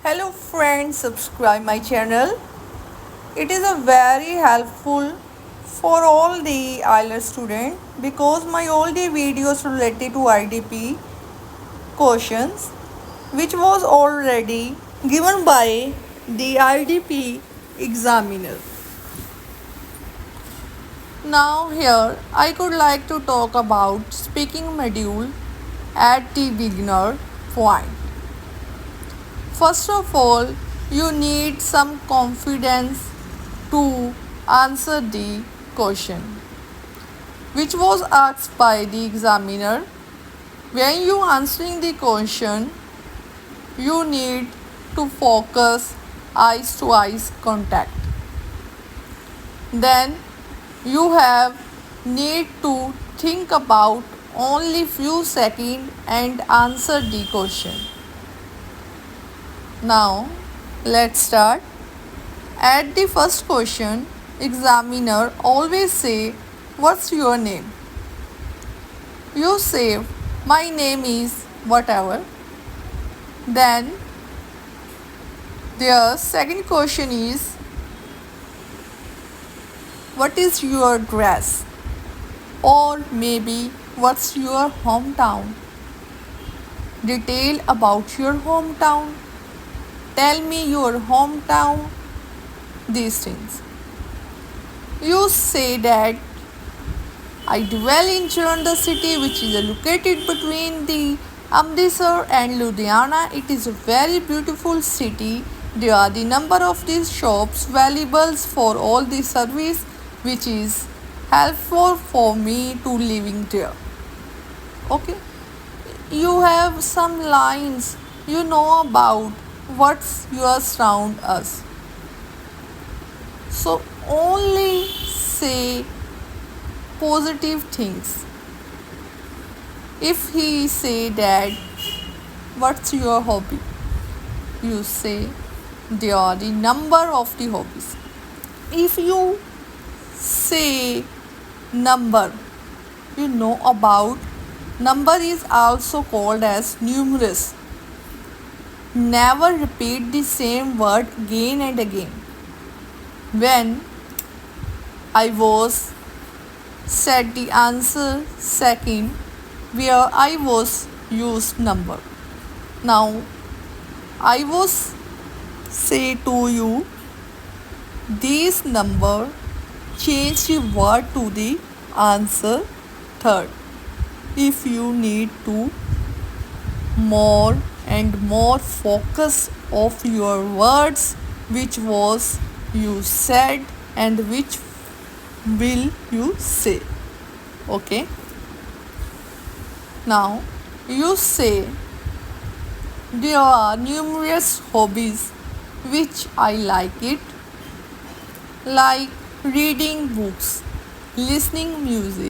Hello friends, subscribe my channel. It is a very helpful for all the IELTS student because my all the videos related to IDP questions which was already given by the IDP examiner. Now here I could like to talk about speaking module at the beginner point. First of all, you need some confidence to answer the question which was asked by the examiner. When you answering the question, you need to focus eyes to eyes contact. Then you have need to think about only few seconds and answer the question. Now let's start. At the first question, examiner always say, "What's your name?" You say, "My name is whatever." Then their second question is, "What is your dress?" Or maybe, "What's your hometown?" Detail about your hometown. Tell me your hometown. These things. You say that I dwell in Jalandhar city, which is located between the Amritsar and Ludhiana. It is a very beautiful city. There are the number of these shops valuable for all the service, which is helpful for me to living there. Okay. You have some lines you know about what's your surround us. So only say positive things. If he say that, "What's your hobby?" You say there are the number of the hobbies. If you say number, you know about number is also called as numerous. Never repeat the same word again and again. When I was said the answer second, where I was used number. Now I was say to you this number, change the word to the answer third. If you need to more and more focus of your words which was you said and which will you say. Okay. Now you say there are numerous hobbies which I like it, like reading books, listening music,